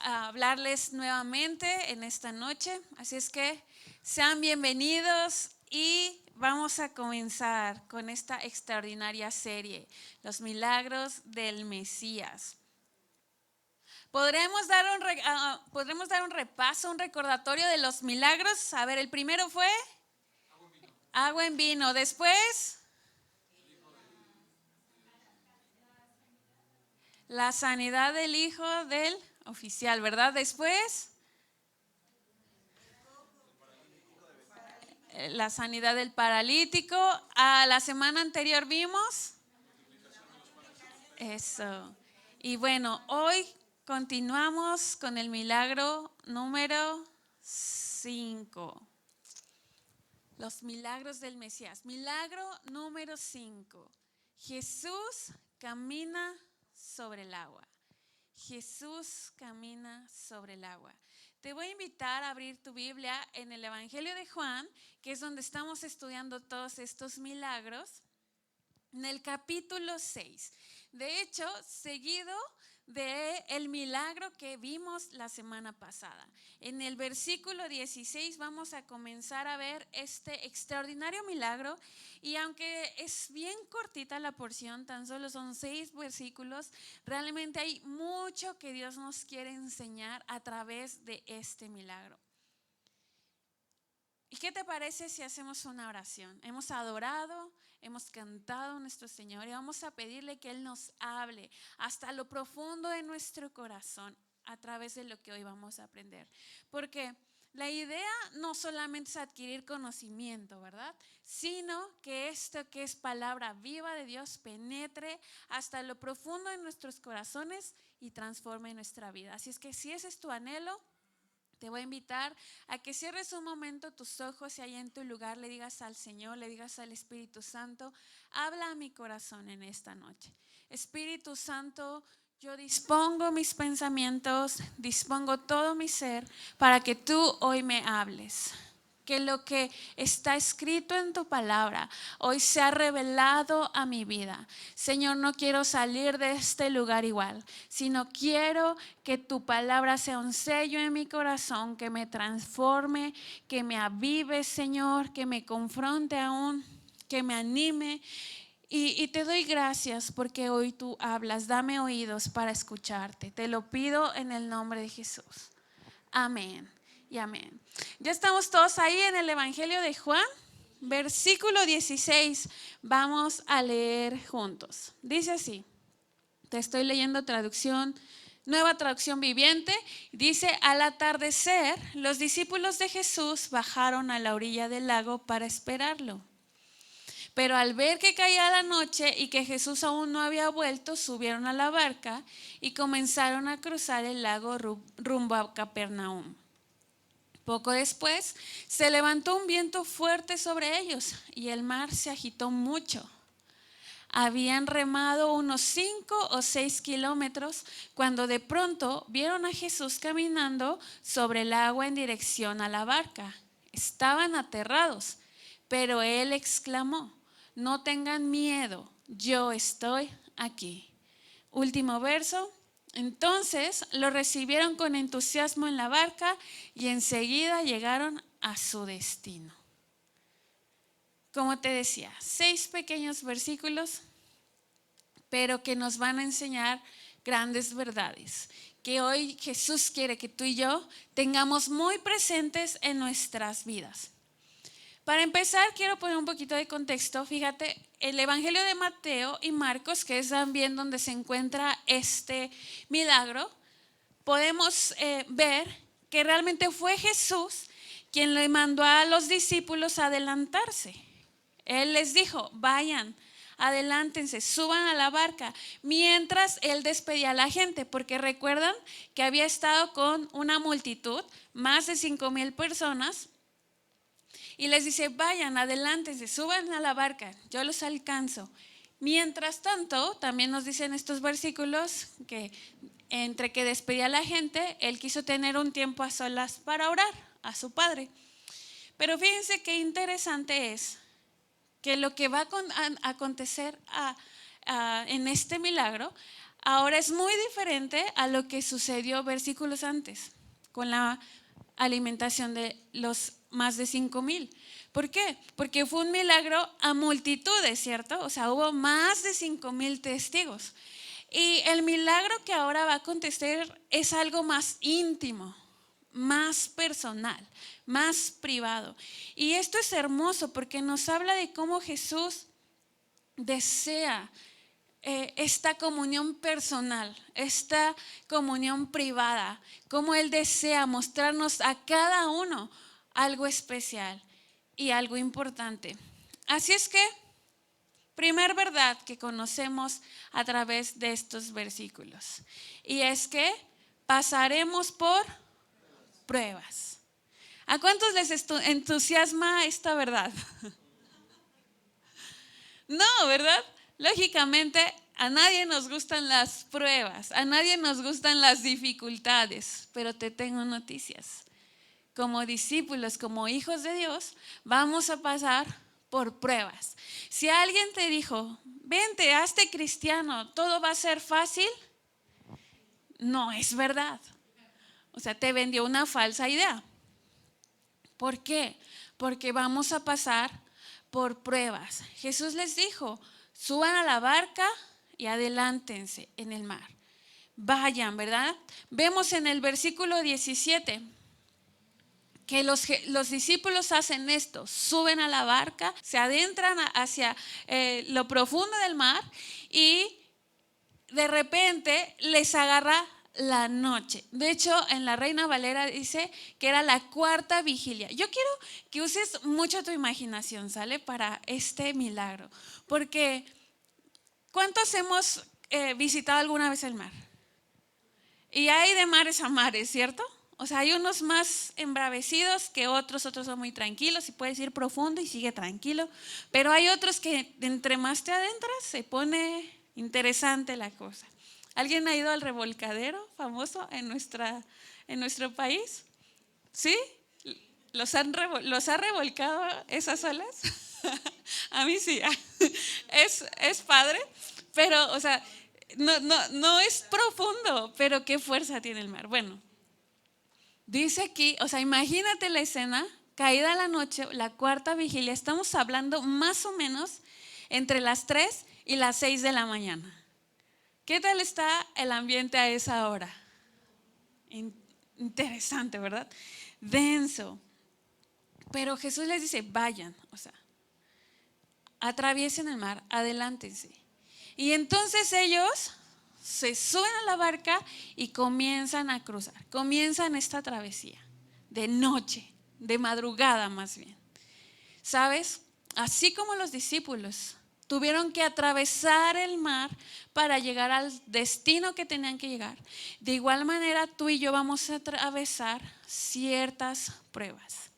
hablarles nuevamente en esta noche. Así es que sean bienvenidos y vamos a comenzar con esta extraordinaria serie, Los Milagros del Mesías. ¿Podremos dar un repaso, un recordatorio de los milagros? A ver, el primero fue agua en vino. Después, la sanidad del hijo del oficial, ¿verdad? Después, la sanidad del paralítico. A la semana anterior vimos eso. Y bueno, hoy continuamos con el milagro número 5. Los milagros del Mesías. Milagro número 5. Jesús camina sobre el agua. Jesús camina sobre el agua. Te voy a invitar a abrir tu Biblia en el Evangelio de Juan, que es donde estamos estudiando todos estos milagros, en el capítulo 6. De hecho, seguido del milagro que vimos la semana pasada. En el versículo 16 vamos a comenzar a ver este extraordinario milagro, y aunque es bien cortita la porción, tan solo son 6 versículos, realmente hay mucho que Dios nos quiere enseñar a través de este milagro. ¿Y qué te parece si hacemos una oración? Hemos adorado, hemos cantado a nuestro Señor y vamos a pedirle que Él nos hable hasta lo profundo de nuestro corazón a través de lo que hoy vamos a aprender. Porque la idea no solamente es adquirir conocimiento, ¿verdad? Sino que esto que es palabra viva de Dios penetre hasta lo profundo de nuestros corazones y transforme nuestra vida. Así es que si ese es tu anhelo, te voy a invitar a que cierres un momento tus ojos y ahí en tu lugar le digas al Señor, le digas al Espíritu Santo: habla a mi corazón en esta noche. Espíritu Santo, yo dispongo mis pensamientos, dispongo todo mi ser para que tú hoy me hables. Que lo que está escrito en tu palabra hoy sea revelado a mi vida. Señor, no quiero salir de este lugar igual, sino quiero que tu palabra sea un sello en mi corazón, que me transforme, que me avive, Señor, que me confronte aún, que me anime. Y te doy gracias porque hoy tú hablas. Dame oídos para escucharte. Te lo pido en el nombre de Jesús. Amén y amén. Ya estamos todos ahí en el Evangelio de Juan, versículo 16. Vamos a leer juntos. Dice así, te estoy leyendo Nueva Traducción Viviente. Dice: al atardecer, los discípulos de Jesús bajaron a la orilla del lago para esperarlo. Pero al ver que caía la noche y que Jesús aún no había vuelto, subieron a la barca y comenzaron a cruzar el lago rumbo a Capernaum. Poco después se levantó un viento fuerte sobre ellos y el mar se agitó mucho. Habían remado unos 5 o 6 kilómetros cuando de pronto vieron a Jesús caminando sobre el agua en dirección a la barca. Estaban aterrados, pero él exclamó: no tengan miedo, yo estoy aquí. Último verso. Entonces lo recibieron con entusiasmo en la barca y enseguida llegaron a su destino. Como te decía, 6 pequeños versículos, pero que nos van a enseñar grandes verdades, que hoy Jesús quiere que tú y yo tengamos muy presentes en nuestras vidas. Para empezar, quiero poner un poquito de contexto. Fíjate, el Evangelio de Mateo y Marcos, que es también donde se encuentra este milagro, podemos ver que realmente fue Jesús quien le mandó a los discípulos a adelantarse. Él les dijo: vayan, adelántense, suban a la barca, mientras él despedía a la gente, porque recuerdan que había estado con una multitud, más de 5,000 personas. Y les dice: vayan, adelántense, suban a la barca, yo los alcanzo. Mientras tanto, también nos dicen estos versículos que entre que despedía a la gente, él quiso tener un tiempo a solas para orar a su Padre. Pero fíjense qué interesante es que lo que va a acontecer en este milagro, ahora es muy diferente a lo que sucedió versículos antes, con la alimentación de los más de 5,000. ¿Por qué? Porque fue un milagro a multitudes, ¿cierto? O sea, hubo más de 5,000 testigos. Y el milagro que ahora va a acontecer es algo más íntimo, más personal, más privado. Y esto es hermoso porque nos habla de cómo Jesús desea esta comunión personal, esta comunión privada, cómo Él desea mostrarnos a cada uno algo especial y algo importante. Así es que, primer verdad que conocemos a través de estos versículos, y es que pasaremos por pruebas. ¿A cuántos les entusiasma esta verdad? No, ¿verdad? Lógicamente, a nadie nos gustan las pruebas, a nadie nos gustan las dificultades, pero te tengo noticias. Como discípulos, como hijos de Dios, vamos a pasar por pruebas. Si alguien te dijo, vente, hazte cristiano, todo va a ser fácil, no es verdad. O sea, te vendió una falsa idea. ¿Por qué? Porque vamos a pasar por pruebas. Jesús les dijo, suban a la barca y adelántense en el mar. Vayan, ¿verdad? Vemos en el versículo 17 que los discípulos hacen esto, suben a la barca, se adentran hacia lo profundo del mar y de repente les agarra la noche. De hecho, en la Reina Valera dice que era la cuarta vigilia. Yo quiero que uses mucho tu imaginación, ¿sale? Para este milagro. Porque, ¿cuántos hemos visitado alguna vez el mar? Y hay de mares a mares, ¿cierto? O sea, hay unos más embravecidos que otros son muy tranquilos y puedes ir profundo y sigue tranquilo. Pero hay otros que entre más te adentras se pone interesante la cosa. ¿Alguien ha ido al revolcadero famoso en nuestro país? ¿Sí? ¿Los ha revolcado esas olas? A mí sí. Es padre, pero, o sea, no es profundo, pero qué fuerza tiene el mar. Bueno, dice aquí, o sea, imagínate la escena, caída la noche, la cuarta vigilia, estamos hablando más o menos entre las 3 y las 6 de la mañana. ¿Qué tal está el ambiente a esa hora? Interesante, ¿verdad? Denso. Pero Jesús les dice, vayan, o sea, atraviesen el mar, adelántense. Y entonces ellos se suben a la barca y comienzan a cruzar, comienzan esta travesía de noche, de madrugada más bien. ¿Sabes? Así como los discípulos tuvieron que atravesar el mar para llegar al destino que tenían que llegar, de igual manera tú y yo vamos a atravesar ciertas pruebas,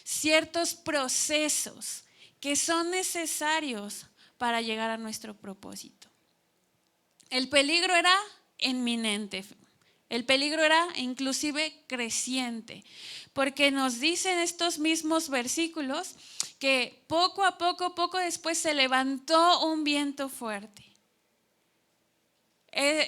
ciertos procesos que son necesarios para llegar a nuestro propósito. El peligro era inminente, el peligro era inclusive creciente, porque nos dicen estos mismos versículos que poco después se levantó un viento fuerte.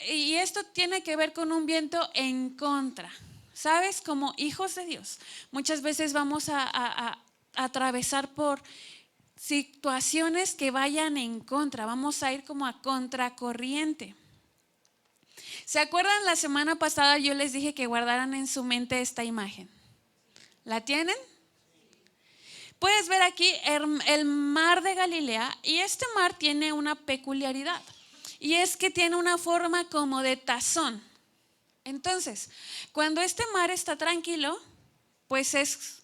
Y esto tiene que ver con un viento en contra. ¿Sabes? Como hijos de Dios, muchas veces vamos a atravesar por situaciones que vayan en contra, vamos a ir como a contracorriente. ¿Se acuerdan? La semana pasada yo les dije que guardaran en su mente esta imagen. ¿La tienen? Puedes ver aquí el mar de Galilea, y este mar tiene una peculiaridad, y es que tiene una forma como de tazón. Entonces, cuando este mar está tranquilo, pues es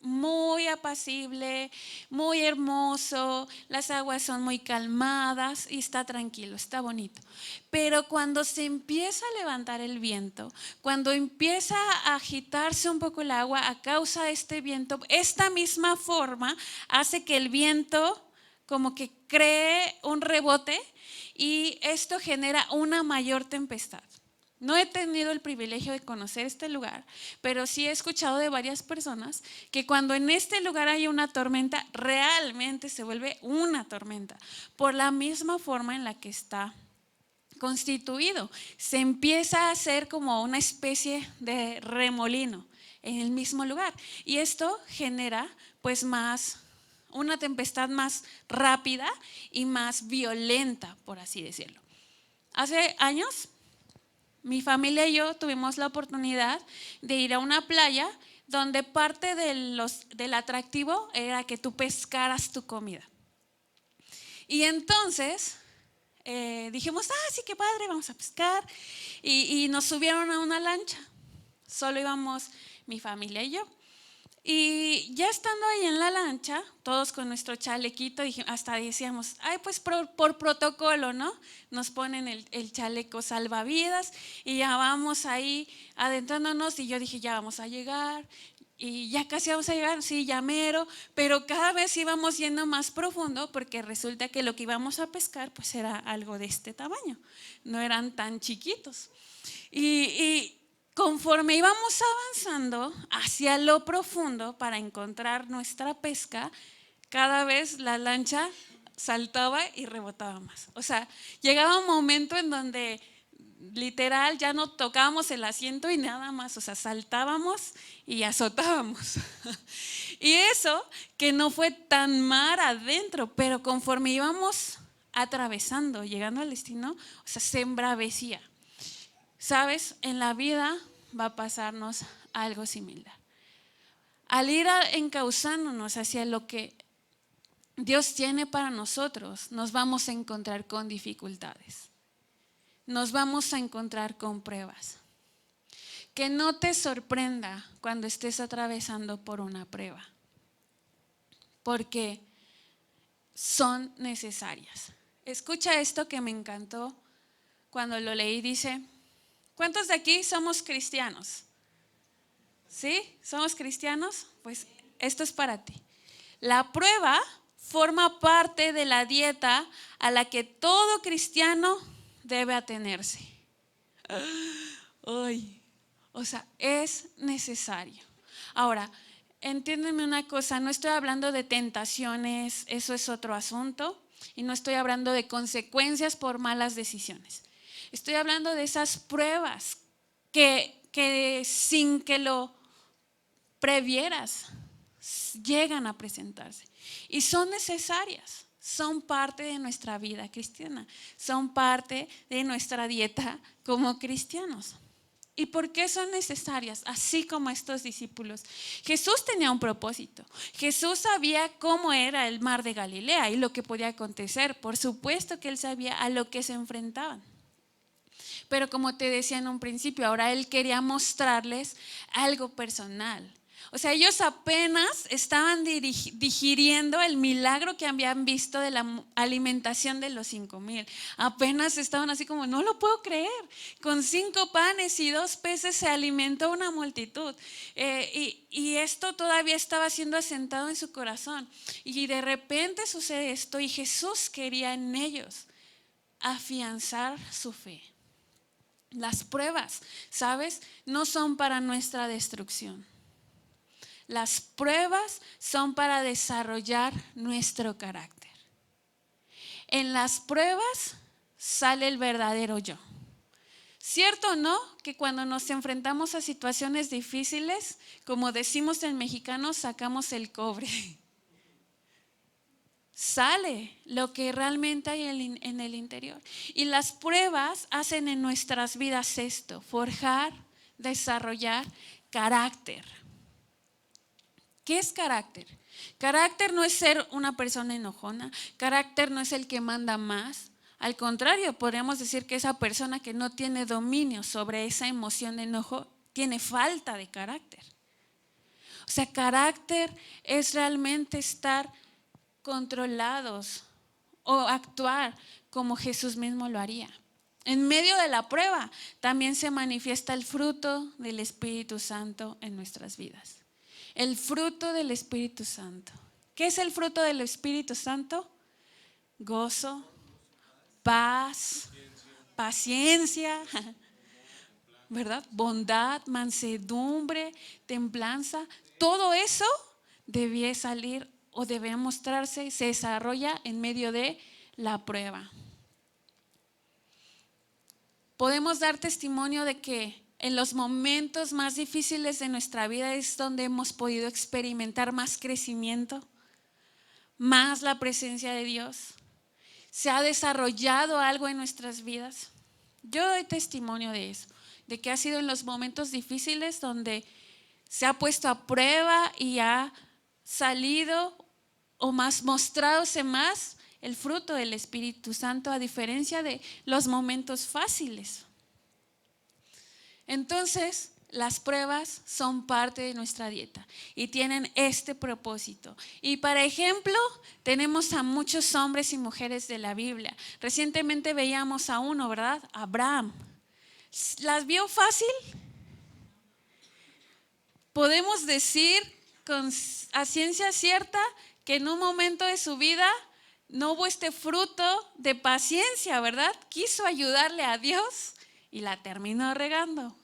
muy apacible, muy hermoso, las aguas son muy calmadas y está tranquilo, está bonito. Pero cuando se empieza a levantar el viento, cuando empieza a agitarse un poco el agua a causa de este viento, esta misma forma hace que el viento como que cree un rebote y esto genera una mayor tempestad. No he tenido el privilegio de conocer este lugar, pero sí he escuchado de varias personas que cuando en este lugar hay una tormenta, realmente se vuelve una tormenta, por la misma forma en la que está constituido, se empieza a hacer como una especie de remolino en el mismo lugar. Y esto genera pues una tempestad más rápida y más violenta, por así decirlo. Hace años, mi familia y yo tuvimos la oportunidad de ir a una playa donde parte del atractivo era que tú pescaras tu comida. Y entonces dijimos, sí, qué padre, vamos a pescar. Y nos subieron a una lancha. Solo íbamos mi familia y yo. Y ya estando ahí en la lancha, todos con nuestro chalequito, hasta decíamos, pues por protocolo, ¿no? Nos ponen el chaleco salvavidas y ya vamos ahí adentrándonos. Y yo dije, ya vamos a llegar. Y ya casi vamos a llegar, sí, ya mero, pero cada vez íbamos yendo más profundo porque resulta que lo que íbamos a pescar pues era algo de este tamaño, no eran tan chiquitos. Y conforme íbamos avanzando hacia lo profundo para encontrar nuestra pesca, cada vez la lancha saltaba y rebotaba más. O sea, llegaba un momento en donde literal ya no tocábamos el asiento y nada más, o sea, saltábamos y azotábamos. Y eso que no fue tan mar adentro, pero conforme íbamos atravesando, llegando al destino, o sea, se embravecía. ¿Sabes? En la vida va a pasarnos algo similar. Al ir encauzándonos hacia lo que Dios tiene para nosotros, nos vamos a encontrar con dificultades. Nos vamos a encontrar con pruebas. Que no te sorprenda cuando estés atravesando por una prueba, porque son necesarias. Escucha esto que me encantó cuando lo leí, dice, ¿cuántos de aquí somos cristianos? ¿Sí? ¿Somos cristianos? Pues esto es para ti. La prueba forma parte de la dieta a la que todo cristiano debe atenerse. Ay, o sea, es necesario. Ahora, entiéndeme una cosa, no estoy hablando de tentaciones, eso es otro asunto, y no estoy hablando de consecuencias por malas decisiones. Estoy hablando de esas pruebas que sin que lo previeras llegan a presentarse y son necesarias, son parte de nuestra vida cristiana, son parte de nuestra dieta como cristianos. ¿Y por qué son necesarias? Así como estos discípulos. Jesús tenía un propósito. Jesús sabía cómo era el mar de Galilea y lo que podía acontecer. Por supuesto que él sabía a lo que se enfrentaban. Pero como te decía en un principio, ahora él quería mostrarles algo personal. O sea, ellos apenas estaban digiriendo el milagro que habían visto de la alimentación de los 5,000. Apenas estaban así como, no lo puedo creer. Con 5 panes y 2 peces se alimentó una multitud. Y esto todavía estaba siendo asentado en su corazón. Y de repente sucede esto y Jesús quería en ellos afianzar su fe. Las pruebas, ¿sabes? No son para nuestra destrucción. Las pruebas son para desarrollar nuestro carácter. En las pruebas sale el verdadero yo. ¿Cierto o no que cuando nos enfrentamos a situaciones difíciles, como decimos en mexicano, sacamos el cobre? Sale lo que realmente hay en el interior. Y las pruebas hacen en nuestras vidas esto: forjar, desarrollar carácter. ¿Qué es carácter? Carácter no es ser una persona enojona. Carácter no es el que manda más. Al contrario, podríamos decir que esa persona que no tiene dominio sobre esa emoción de enojo tiene falta de carácter. O sea, carácter es realmente estar controlados o actuar como Jesús mismo lo haría. En medio de la prueba también se manifiesta el fruto del Espíritu Santo en nuestras vidas. El fruto del Espíritu Santo. ¿Qué es el fruto del Espíritu Santo? Gozo, paz, paciencia, ¿verdad? Bondad, mansedumbre, templanza. Todo eso debía salir o debe mostrarse, se desarrolla en medio de la prueba. podemos dar testimonio de que en los momentos más difíciles de nuestra vida es donde hemos podido experimentar más crecimiento, más la presencia de Dios. Se ha desarrollado algo en nuestras vidas. Yo doy testimonio de eso, de que ha sido en los momentos difíciles donde se ha puesto a prueba y ha salido o más mostrándose más el fruto del Espíritu Santo, a diferencia de los momentos fáciles. Entonces, las pruebas son parte de nuestra dieta y tienen este propósito. Y para ejemplo, tenemos a muchos hombres y mujeres de la Biblia. Recientemente veíamos a uno, ¿verdad? Abraham. ¿Las vio fácil? Podemos decir a ciencia cierta que en un momento de su vida no hubo este fruto de paciencia, ¿verdad? Quiso ayudarle a Dios y la terminó regando.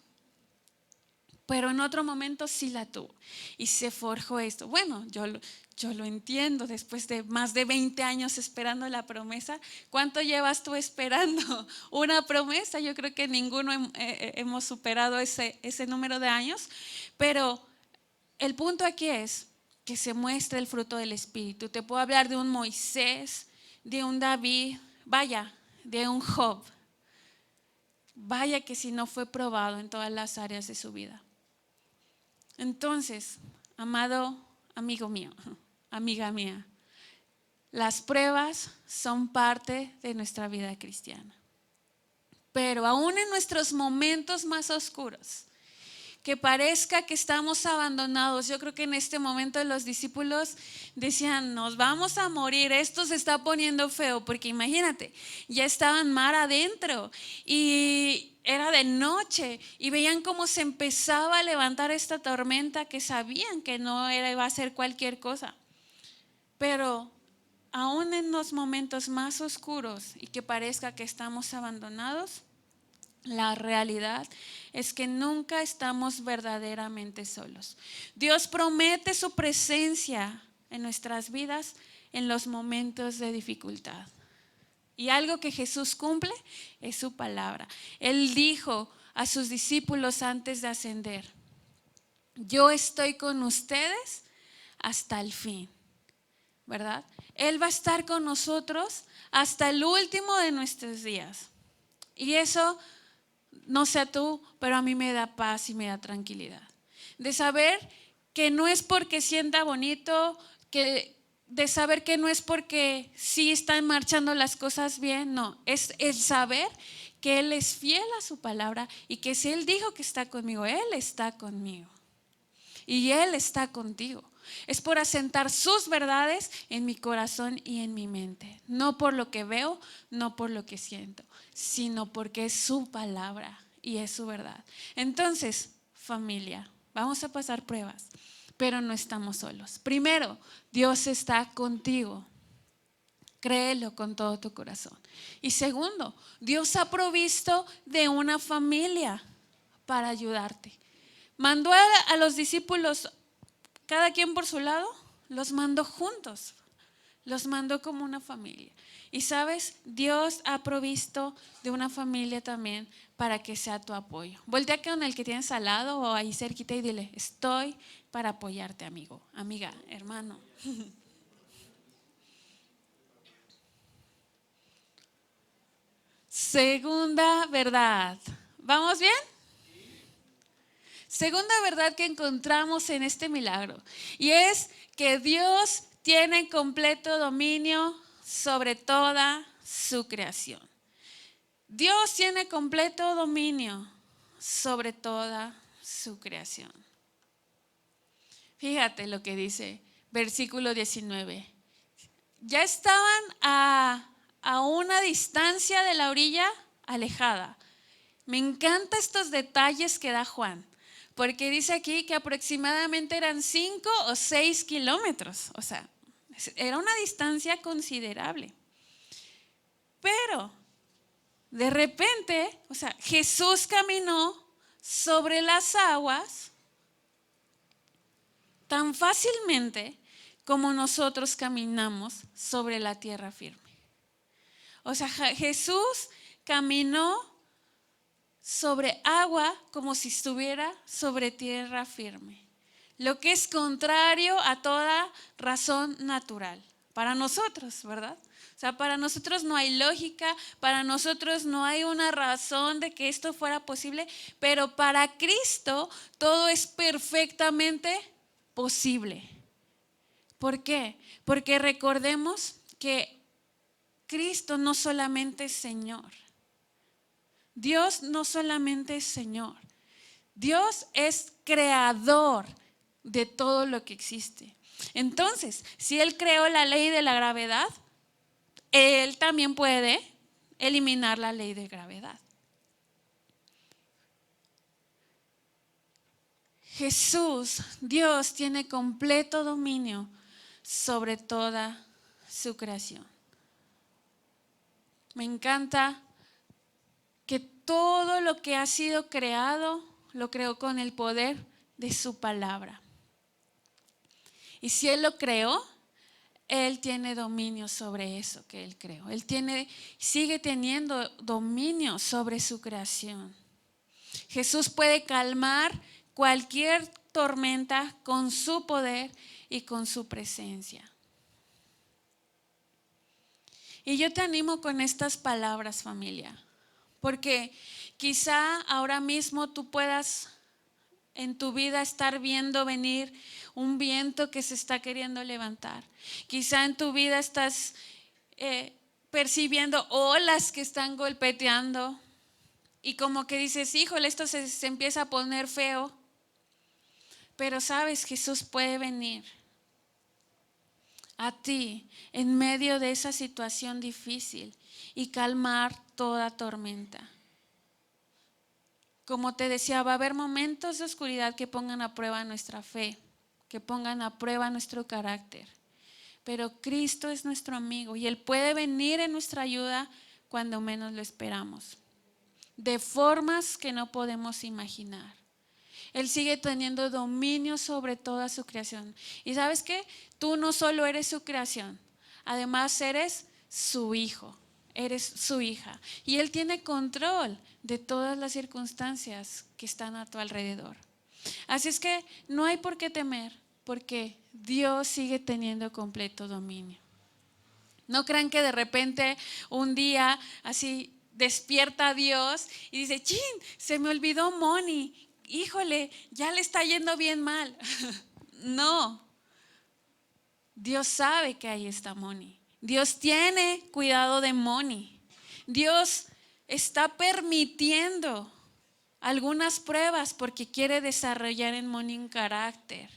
Pero en otro momento sí la tuvo y se forjó esto. Bueno, yo lo entiendo después de más de 20 años esperando la promesa. ¿Cuánto llevas tú esperando una promesa? Yo creo que ninguno hemos superado ese número de años. Pero el punto aquí es que se muestre el fruto del Espíritu. Te puedo hablar de un Moisés, de un David, vaya, de un Job. Vaya que si no fue probado en todas las áreas de su vida. Entonces, amado amigo mío, amiga mía, las pruebas son parte de nuestra vida cristiana. Pero aún en nuestros momentos más oscuros, que parezca que estamos abandonados, yo creo que en este momento los discípulos decían, nos vamos a morir, esto se está poniendo feo, porque imagínate, ya estaban mar adentro y era de noche y veían cómo se empezaba a levantar esta tormenta que sabían que no iba a ser cualquier cosa. Pero aún en los momentos más oscuros y que parezca que estamos abandonados, la realidad es que nunca estamos verdaderamente solos. Dios promete su presencia en nuestras vidas en los momentos de dificultad. Y algo que Jesús cumple es su palabra. Él dijo a sus discípulos antes de ascender, yo estoy con ustedes hasta el fin, ¿verdad? Él va a estar con nosotros hasta el último de nuestros días. Y eso, no sé tú, pero a mí me da paz y me da tranquilidad. De saber que no es porque sienta bonito, de saber que no es porque sí están marchando las cosas bien, no, es el saber que Él es fiel a su palabra y que si Él dijo que está conmigo, Él está conmigo y Él está contigo. Es por asentar sus verdades en mi corazón y en mi mente, no por lo que veo, no por lo que siento, sino porque es su palabra y es su verdad. Entonces, familia, vamos a pasar pruebas, pero no estamos solos. Primero, Dios está contigo. Créelo con todo tu corazón. Y segundo, Dios ha provisto de una familia para ayudarte. Mandó a los discípulos, cada quien por su lado, los mandó juntos. Los mandó como una familia. Y sabes, Dios ha provisto de una familia también para que sea tu apoyo. Voltea con el que tienes al lado o ahí cerquita y dile, estoy para apoyarte, amigo, amiga, hermano. Segunda verdad. ¿Vamos bien? Segunda verdad que encontramos en este milagro, y es que Dios tiene completo dominio sobre toda su creación. Dios tiene completo dominio sobre toda su creación. Fíjate lo que dice versículo 19. Ya estaban a una distancia de la orilla alejada. Me encantan estos detalles que da Juan, porque dice aquí que aproximadamente eran 5 o 6 kilómetros. O sea, era una distancia considerable. Pero de repente, o sea, Jesús caminó sobre las aguas tan fácilmente como nosotros caminamos sobre la tierra firme. O sea, Jesús caminó sobre agua como si estuviera sobre tierra firme, lo que es contrario a toda razón natural. Para nosotros, ¿verdad? O sea, para nosotros no hay lógica, para nosotros no hay una razón de que esto fuera posible, pero para Cristo todo es perfectamente posible. ¿Por qué? Porque recordemos que Cristo no solamente es Señor. Dios no solamente es Señor. Dios es creador de todo lo que existe. Entonces, si Él creó la ley de la gravedad, Él también puede eliminar la ley de gravedad. Jesús, Dios, tiene completo dominio sobre toda su creación. Me encanta que todo lo que ha sido creado, lo creó con el poder de su palabra. Y si Él lo creó, Él tiene dominio sobre eso que Él creó. Él sigue teniendo dominio sobre su creación. Jesús puede calmar cualquier tormenta con su poder y con su presencia. Y yo te animo con estas palabras, familia, porque quizá ahora mismo tú puedas en tu vida estar viendo venir un viento que se está queriendo levantar. Quizá en tu vida estás percibiendo olas que están golpeteando y como que dices, híjole, esto se empieza a poner feo. Pero sabes, Jesús puede venir a ti en medio de esa situación difícil y calmar toda tormenta. Como te decía, va a haber momentos de oscuridad que pongan a prueba nuestra fe, que pongan a prueba nuestro carácter. Pero Cristo es nuestro amigo y Él puede venir en nuestra ayuda cuando menos lo esperamos, de formas que no podemos imaginar. Él sigue teniendo dominio sobre toda su creación. Y ¿sabes qué? Tú no solo eres su creación, además eres su hijo, eres su hija. Y Él tiene control de todas las circunstancias que están a tu alrededor. Así es que no hay por qué temer, porque Dios sigue teniendo completo dominio. No crean que de repente un día así despierta Dios y dice, ¡chin! Se me olvidó Moni. Híjole, ya le está yendo bien mal. No, Dios sabe que ahí está Moni. Dios tiene cuidado de Moni. Dios está permitiendo algunas pruebas porque quiere desarrollar en Moni un carácter.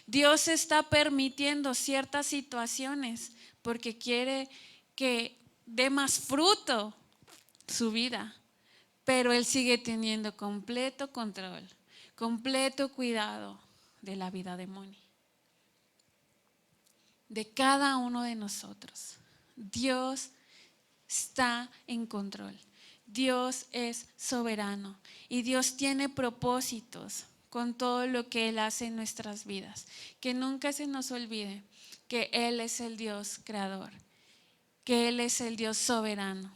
Dios está permitiendo ciertas situaciones porque quiere que dé más fruto su vida. Pero Él sigue teniendo completo control, completo cuidado de la vida de Moni, de cada uno de nosotros. Dios está en control. Dios es soberano y Dios tiene propósitos con todo lo que Él hace en nuestras vidas. Que nunca se nos olvide que Él es el Dios creador, que Él es el Dios soberano,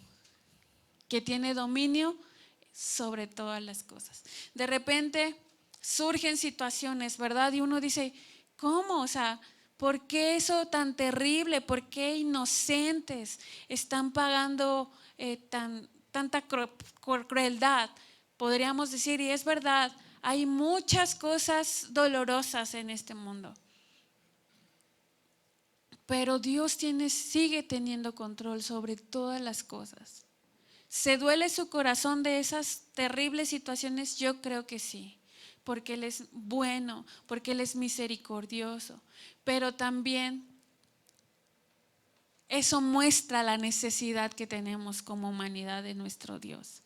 que tiene dominio sobre todas las cosas. De repente surgen situaciones, ¿verdad? Y uno dice, ¿cómo? O sea, ¿por qué eso tan terrible? ¿Por qué inocentes están pagando tanta crueldad? Podríamos decir, y es verdad, hay muchas cosas dolorosas en este mundo. Pero Dios sigue teniendo control sobre todas las cosas. ¿Se duele su corazón de esas terribles situaciones? Yo creo que sí, porque Él es bueno, porque Él es misericordioso, pero también eso muestra la necesidad que tenemos como humanidad de nuestro Dios.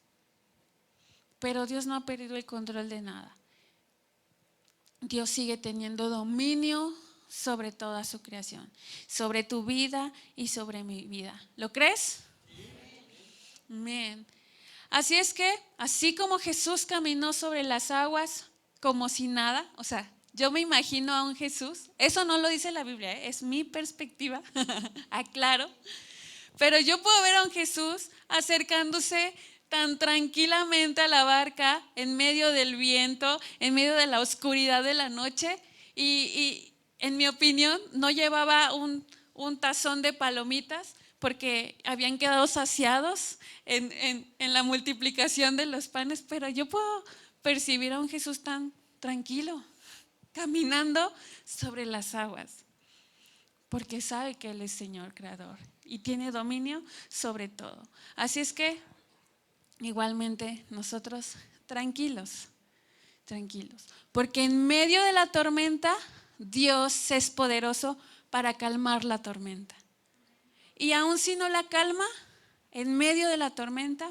Pero Dios no ha perdido el control de nada. Dios sigue teniendo dominio sobre toda su creación, sobre tu vida y sobre mi vida. ¿Lo crees? Amén. Así es que, así como Jesús caminó sobre las aguas como si nada, o sea, yo me imagino a un Jesús, eso no lo dice la Biblia, es mi perspectiva, aclaro, pero yo puedo ver a un Jesús acercándose tan tranquilamente a la barca en medio del viento, en medio de la oscuridad de la noche, y en mi opinión no llevaba un tazón de palomitas porque habían quedado saciados en la multiplicación de los panes, pero yo puedo percibir a un Jesús tan tranquilo, caminando sobre las aguas, porque sabe que Él es Señor Creador y tiene dominio sobre todo. Así es que igualmente nosotros tranquilos, tranquilos, porque en medio de la tormenta Dios es poderoso para calmar la tormenta. Y aun si no la calma, en medio de la tormenta,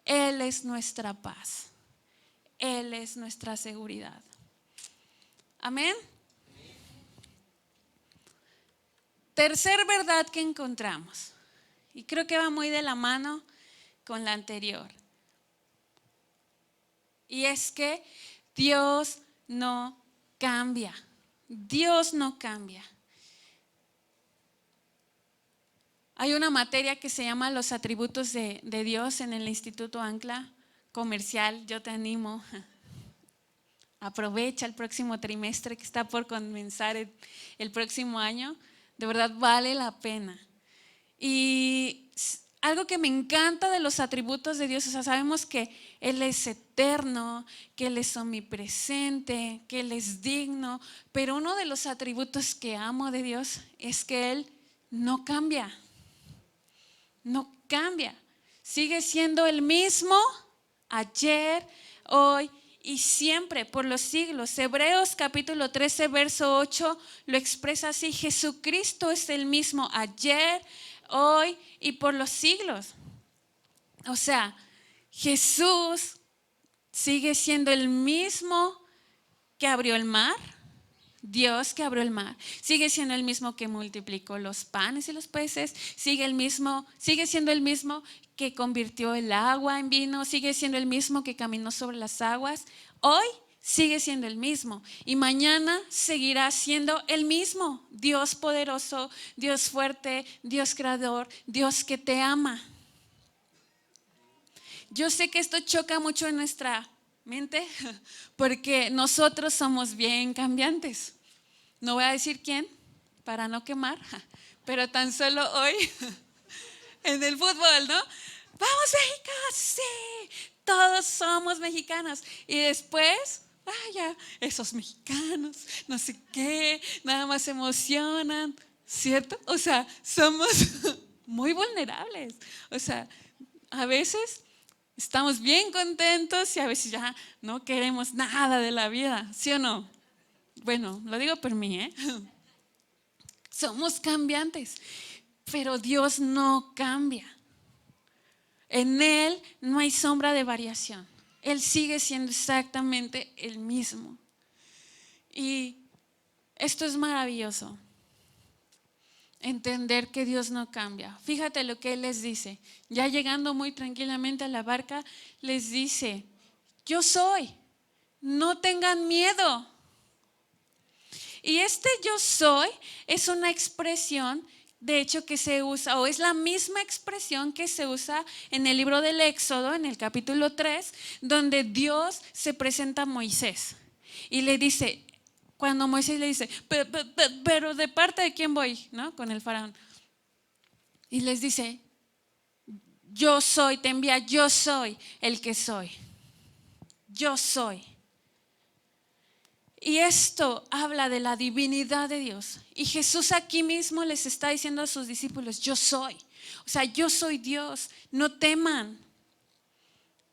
Él es nuestra paz. Él es nuestra seguridad. Amén. Tercer verdad que encontramos, y creo que va muy de la mano con la anterior, y es que Dios no cambia. Dios no cambia. Hay una materia que se llama los atributos de Dios en el Instituto Ancla Comercial. Yo te animo. Aprovecha el próximo trimestre que está por comenzar el próximo año. De verdad vale la pena. Y algo que me encanta de los atributos de Dios, o sea, sabemos que Él es eterno, que Él es omnipresente, que Él es digno, pero uno de los atributos que amo de Dios es que Él no cambia. No cambia, sigue siendo el mismo ayer, hoy y siempre, por los siglos. Hebreos capítulo 13, verso 8 lo expresa así: Jesucristo es el mismo ayer, hoy y por los siglos. O sea, Jesús sigue siendo el mismo que abrió el mar. Dios que abrió el mar sigue siendo el mismo que multiplicó los panes y los peces, sigue siendo el mismo que convirtió el agua en vino, sigue siendo el mismo que caminó sobre las aguas. Hoy sigue siendo el mismo y mañana seguirá siendo el mismo. Dios poderoso, Dios fuerte, Dios creador, Dios que te ama. Yo sé que esto choca mucho en nuestra mente porque nosotros somos bien cambiantes. No voy a decir quién para no quemar, pero tan solo hoy en el fútbol, ¿no? ¡Vamos México! ¡Sí! Todos somos mexicanos. Y después, vaya, esos mexicanos, no sé qué, nada más se emocionan, ¿cierto? O sea, somos muy vulnerables. O sea, a veces estamos bien contentos y a veces ya no queremos nada de la vida, ¿sí o no? Bueno, lo digo por mí, ¿eh? Somos cambiantes, pero Dios no cambia. En Él no hay sombra de variación. Él sigue siendo exactamente el mismo. Y esto es maravilloso. Entender que Dios no cambia. Fíjate lo que Él les dice. Ya llegando muy tranquilamente a la barca, les dice: yo soy, no tengan miedo. Y este yo soy es una expresión, de hecho, que se usa, o es la misma expresión que se usa en el libro del Éxodo, en el capítulo 3, donde Dios se presenta a Moisés y le dice, cuando Moisés le dice, pero ¿de parte de quién voy? ¿No? Con el faraón. Y les dice, yo soy, te envía, yo soy el que soy. Yo soy. Y esto habla de la divinidad de Dios. Y Jesús aquí mismo les está diciendo a sus discípulos, yo soy. O sea, yo soy Dios, no teman.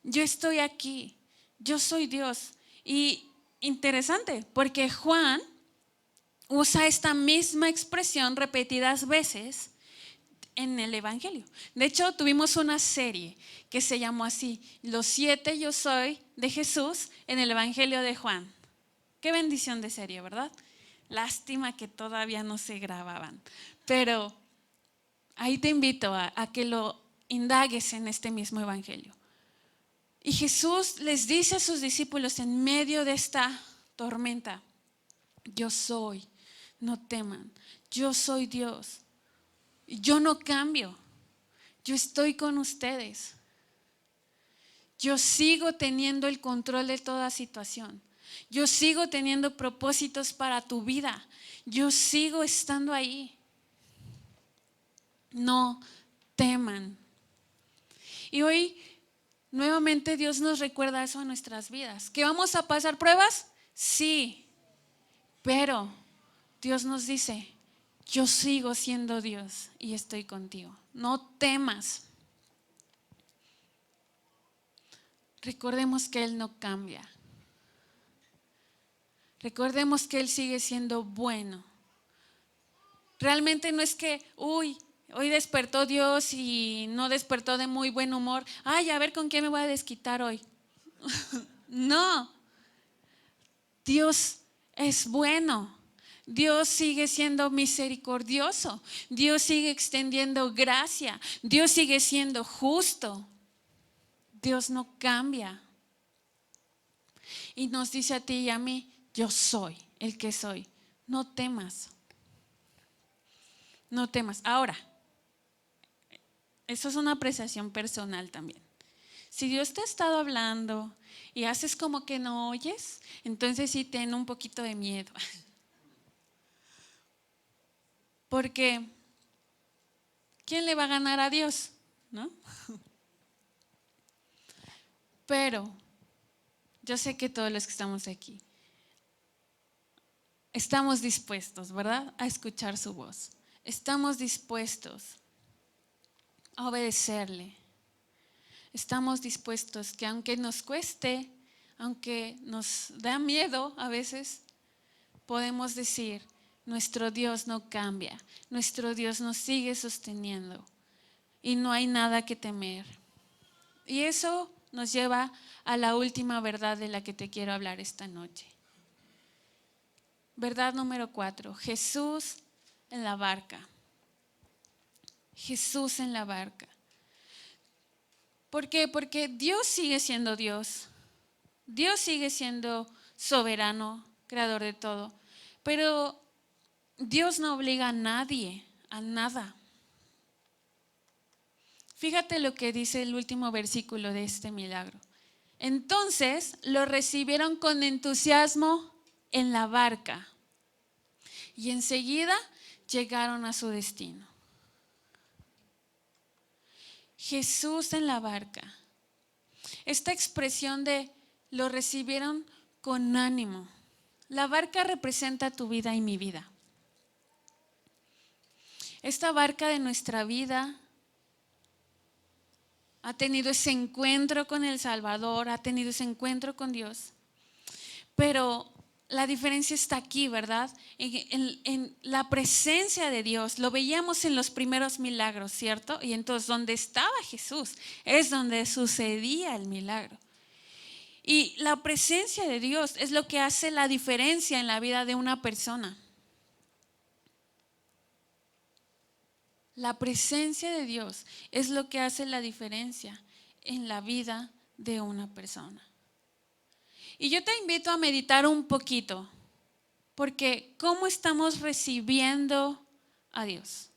Yo estoy aquí, yo soy Dios. Y interesante, porque Juan usa esta misma expresión repetidas veces en el Evangelio. De hecho, tuvimos una serie que se llamó así, Los 7 yo soy de Jesús en el Evangelio de Juan. Qué bendición de serie, ¿verdad? Lástima que todavía no se grababan. Pero ahí te invito a que lo indagues en este mismo evangelio. Y Jesús les dice a sus discípulos en medio de esta tormenta, yo soy, no teman, yo soy Dios. Yo no cambio, yo estoy con ustedes. Yo sigo teniendo el control de toda situación. Yo sigo teniendo propósitos para tu vida. Yo sigo estando ahí. No teman. Y hoy nuevamente Dios nos recuerda eso a nuestras vidas. ¿Que vamos a pasar pruebas? Sí, pero Dios nos dice, yo sigo siendo Dios y estoy contigo. No temas. Recordemos que Él no cambia. Recordemos que Él sigue siendo bueno. Realmente no es que, hoy despertó Dios y no despertó de muy buen humor. Ay, a ver con qué me voy a desquitar hoy. No, Dios es bueno. Dios sigue siendo misericordioso. Dios sigue extendiendo gracia. Dios sigue siendo justo. Dios no cambia. Y nos dice a ti y a mí, yo soy el que soy. No temas. No temas. Ahora, eso es una apreciación personal también. Si Dios te ha estado hablando y haces como que no oyes, entonces sí ten un poquito de miedo. Porque ¿quién le va a ganar a Dios? ¿No? Pero yo sé que todos los que estamos aquí estamos dispuestos, ¿verdad?, a escuchar su voz. Estamos dispuestos a obedecerle. Estamos dispuestos que aunque nos cueste, aunque nos da miedo a veces, podemos decir, nuestro Dios no cambia, nuestro Dios nos sigue sosteniendo y no hay nada que temer. Y eso nos lleva a la última verdad de la que te quiero hablar esta noche. Verdad número 4, Jesús en la barca. Jesús en la barca. ¿Por qué? Porque Dios sigue siendo Dios. Dios sigue siendo soberano, creador de todo. Pero Dios no obliga a nadie a nada. Fíjate lo que dice el último versículo de este milagro. Entonces lo recibieron con entusiasmo en la barca y enseguida llegaron a su destino. Jesús en la barca. Esta expresión de lo recibieron con ánimo. La barca representa tu vida y mi vida. Esta barca de nuestra vida ha tenido ese encuentro con el Salvador, ha tenido ese encuentro con Dios. Pero la diferencia está aquí, ¿verdad? En la presencia de Dios. Lo veíamos en los primeros milagros, ¿cierto? Y entonces donde estaba Jesús es donde sucedía el milagro. Y la presencia de Dios es lo que hace la diferencia en la vida de una persona. La presencia de Dios es lo que hace la diferencia en la vida de una persona. Y yo te invito a meditar un poquito, porque ¿cómo estamos recibiendo a Dios?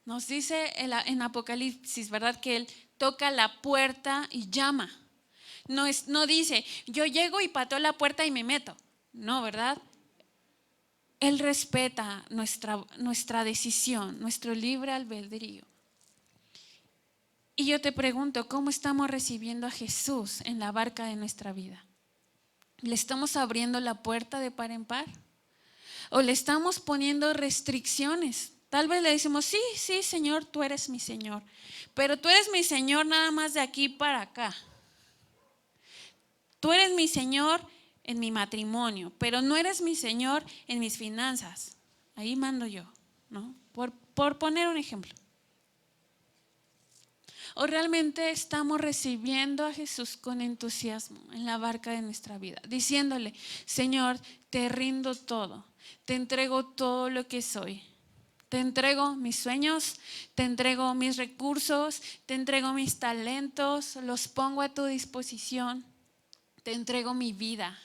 Nos dice en Apocalipsis, ¿verdad?, que Él toca la puerta y llama. No dice, yo llego y pateo la puerta y me meto. No, ¿verdad? Él respeta nuestra decisión, nuestro libre albedrío. Y yo te pregunto, ¿cómo estamos recibiendo a Jesús en la barca de nuestra vida? ¿Le estamos abriendo la puerta de par en par? ¿O le estamos poniendo restricciones? Tal vez le decimos, sí, sí, Señor, tú eres mi Señor. Pero tú eres mi Señor nada más de aquí para acá. Tú eres mi Señor en mi matrimonio, pero no eres mi Señor en mis finanzas. Ahí mando yo, ¿no? Por poner un ejemplo. ¿O realmente estamos recibiendo a Jesús con entusiasmo en la barca de nuestra vida? Diciéndole, Señor, te rindo todo, te entrego todo lo que soy. Te entrego mis sueños, te entrego mis recursos, te entrego mis talentos, los pongo a tu disposición. Te entrego mi vida.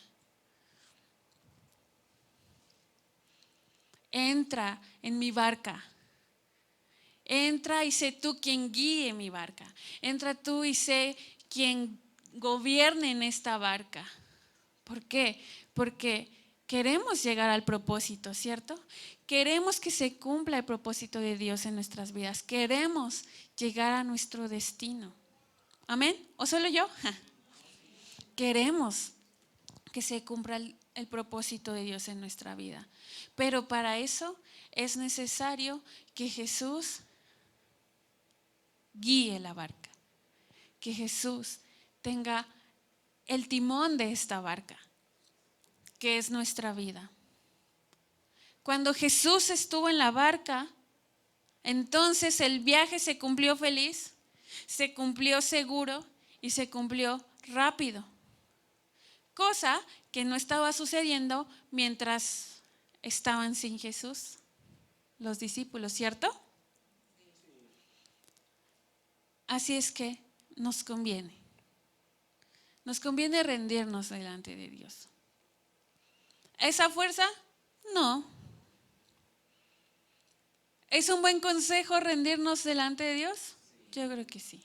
Entra en mi barca. Entra y sé tú quien guíe mi barca. Entra tú y sé quien gobierne en esta barca. ¿Por qué? Porque queremos llegar al propósito, ¿cierto? Queremos que se cumpla el propósito de Dios en nuestras vidas. Queremos llegar a nuestro destino. ¿Amén? ¿O solo yo? Queremos que se cumpla el propósito de Dios en nuestra vida. Pero para eso es necesario que Jesús guíe la barca. Que Jesús tenga el timón de esta barca, que es nuestra vida. Cuando Jesús estuvo en la barca, entonces el viaje se cumplió feliz, se cumplió seguro y se cumplió rápido. Cosa que no estaba sucediendo mientras estaban sin Jesús los discípulos, ¿cierto? Así es que nos conviene rendirnos delante de Dios. ¿Esa fuerza? No. ¿Es un buen consejo rendirnos delante de Dios? Yo creo que sí.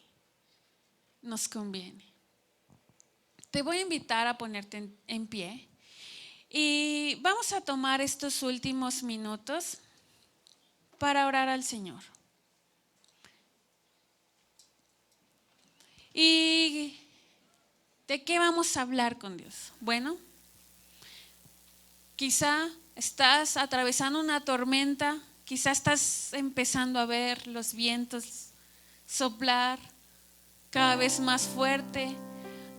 Nos conviene. Te voy a invitar a ponerte en pie y vamos a tomar estos últimos minutos para orar al Señor. ¿Y de qué vamos a hablar con Dios? Bueno, quizá estás atravesando una tormenta, quizá estás empezando a ver los vientos soplar cada vez más fuerte.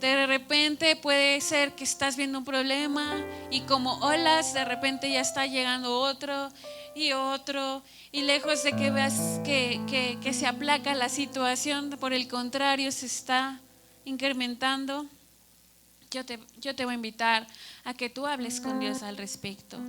De repente puede ser que estás viendo un problema y como olas, de repente ya está llegando otro, y lejos de que veas que se aplaca la situación, por el contrario, se está incrementando. Yo te voy a invitar a que tú hables con Dios al respecto.